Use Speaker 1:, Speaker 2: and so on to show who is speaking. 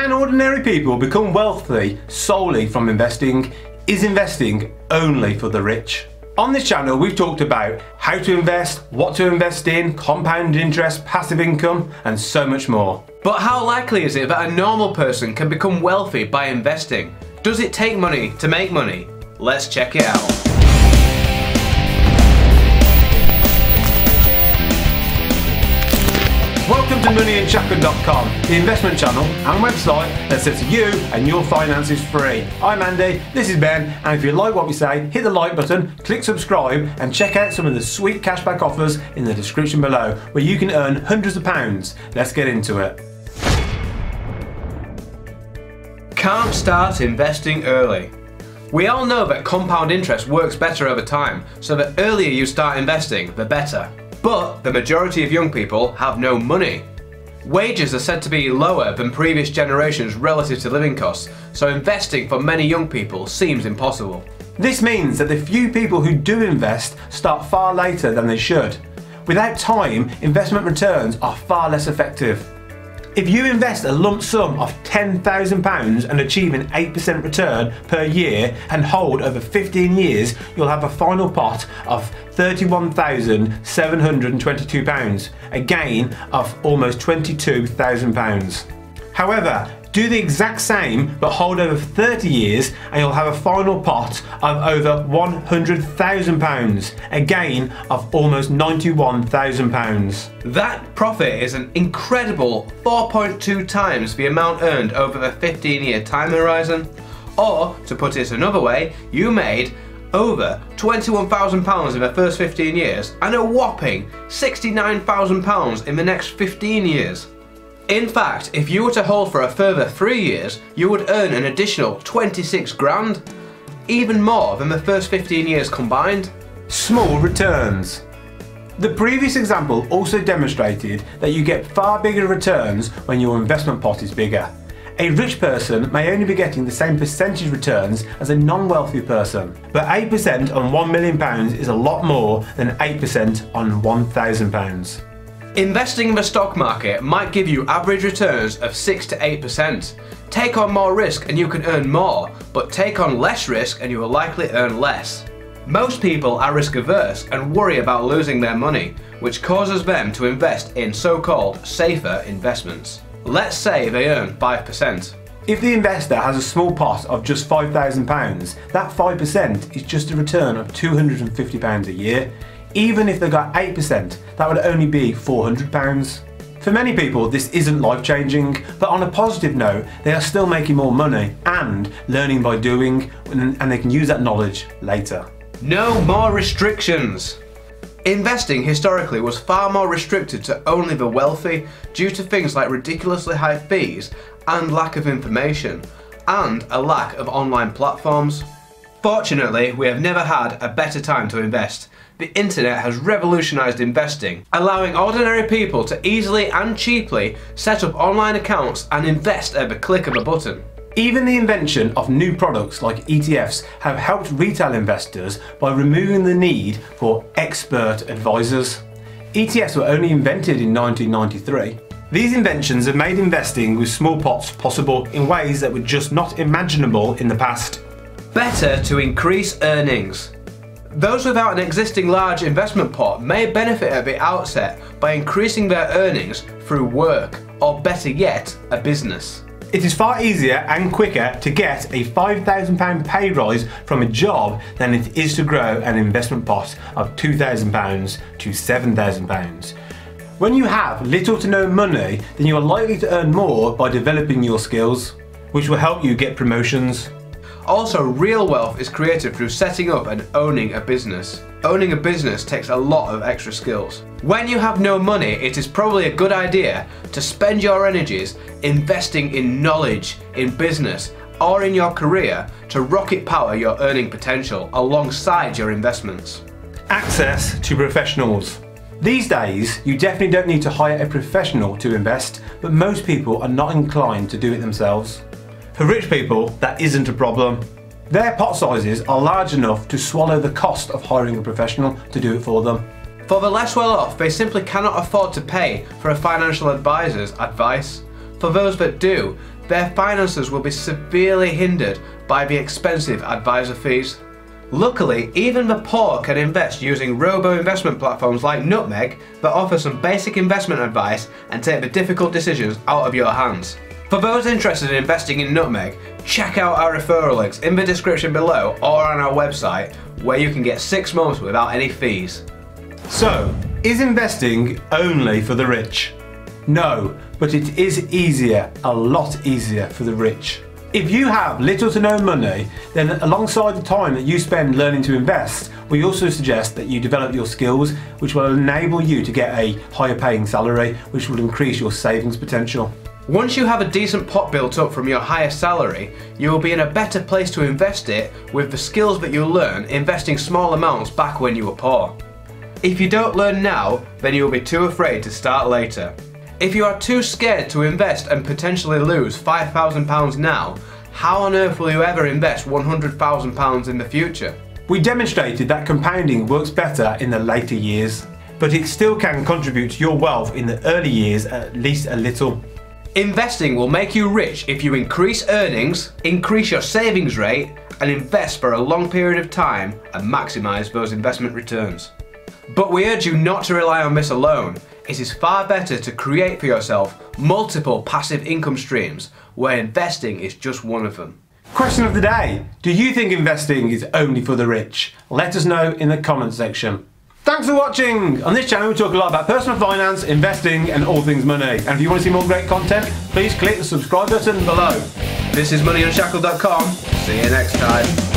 Speaker 1: Can ordinary people become wealthy solely from investing? Is investing only for the rich? On this channel we've talked about how to invest, what to invest in, compound interest, passive income and so much more.
Speaker 2: But how likely is it that a normal person can become wealthy by investing? Does it take money to make money? Let's check it out.
Speaker 1: Welcome to Unshackled.com, the investment channel and website that sets you and your finances free. I'm Andy, this is Ben, and if you like what we say, hit the like button, click subscribe and check out some of the sweet cashback offers in the description below where you can earn hundreds of pounds. Let's get into it.
Speaker 2: Can't start investing early. We all know that compound interest works better over time, so the earlier you start investing, the better. But the majority of young people have no money. Wages are said to be lower than previous generations relative to living costs, so investing for many young people seems impossible.
Speaker 1: This means that the few people who do invest start far later than they should. Without time, investment returns are far less effective. If you invest a lump sum of £10,000 and achieve an 8% return per year and hold over 15 years, you'll have a final pot of £31,722, a gain of almost £22,000. However, do the exact same but hold over 30 years and you'll have a final pot of over £100,000, a gain of almost £91,000.
Speaker 2: That profit is an incredible 4.2 times the amount earned over the 15-year time horizon. Or, to put it another way, you made over £21,000 in the first 15 years and a whopping £69,000 in the next 15 years. In fact, if you were to hold for a further 3 years, you would earn an additional 26 grand, even more than the first 15 years combined.
Speaker 1: Small returns. The previous example also demonstrated that you get far bigger returns when your investment pot is bigger. A rich person may only be getting the same percentage returns as a non-wealthy person, but 8% on £1 million is a lot more than 8% on £1,000.
Speaker 2: Investing in the stock market might give you average returns of 6 to 8%. Take on more risk and you can earn more, but take on less risk and you will likely earn less. Most people are risk averse and worry about losing their money, which causes them to invest in so-called safer investments. Let's say they earn 5%.
Speaker 1: If the investor has a small pot of just £5,000, that 5% is just a return of £250 a year. Even if they got 8%, that would only be £400. For many people this isn't life-changing, but on a positive note, they are still making more money and learning by doing, and they can use that knowledge later.
Speaker 2: No more restrictions. Investing historically was far more restricted to only the wealthy due to things like ridiculously high fees and lack of information, and a lack of online platforms. Fortunately, we have never had a better time to invest. The internet has revolutionised investing, allowing ordinary people to easily and cheaply set up online accounts and invest at the click of a button.
Speaker 1: Even the invention of new products like ETFs have helped retail investors by removing the need for expert advisors. ETFs were only invented in 1993. These inventions have made investing with small pots possible in ways that were just not imaginable in the past.
Speaker 2: Better to increase earnings. Those without an existing large investment pot may benefit at the outset by increasing their earnings through work, or better yet, a business.
Speaker 1: It is far easier and quicker to get a £5,000 pay rise from a job than it is to grow an investment pot of £2,000 to £7,000. When you have little to no money, then you are likely to earn more by developing your skills, which will help you get promotions.
Speaker 2: Also, real wealth is created through setting up and owning a business. Owning a business takes a lot of extra skills. When you have no money, it is probably a good idea to spend your energies investing in knowledge, in business, or in your career to rocket power your earning potential alongside your investments.
Speaker 1: Access to professionals. These days, you definitely don't need to hire a professional to invest, but most people are not inclined to do it themselves. For rich people, that isn't a problem. Their pot sizes are large enough to swallow the cost of hiring a professional to do it for them.
Speaker 2: For the less well off, they simply cannot afford to pay for a financial advisor's advice. For those that do, their finances will be severely hindered by the expensive advisor fees. Luckily, even the poor can invest using robo-investment platforms like Nutmeg that offer some basic investment advice and take the difficult decisions out of your hands. For those interested in investing in Nutmeg, check out our referral links in the description below or on our website, where you can get 6 months without any fees.
Speaker 1: So, is investing only for the rich? No, but it is easier, a lot easier for the rich. If you have little to no money, then alongside the time that you spend learning to invest, we also suggest that you develop your skills, which will enable you to get a higher paying salary, which will increase your savings potential.
Speaker 2: Once you have a decent pot built up from your higher salary, you will be in a better place to invest it with the skills that you'll learn investing small amounts back when you were poor. If you don't learn now, then you will be too afraid to start later. If you are too scared to invest and potentially lose £5,000 now, how on earth will you ever invest £100,000 in the future?
Speaker 1: We demonstrated that compounding works better in the later years, but it still can contribute to your wealth in the early years at least a little.
Speaker 2: Investing will make you rich if you increase earnings, increase your savings rate, and invest for a long period of time and maximise those investment returns. But we urge you not to rely on this alone. It is far better to create for yourself multiple passive income streams where investing is just one of them.
Speaker 1: Question of the day: do you think investing is only for the rich? Let us know in the comments section. Thanks for watching! On this channel we talk a lot about personal finance, investing and all things money. And if you want to see more great content, please click the subscribe button below.
Speaker 2: This is moneyunshackled.com. See you next time.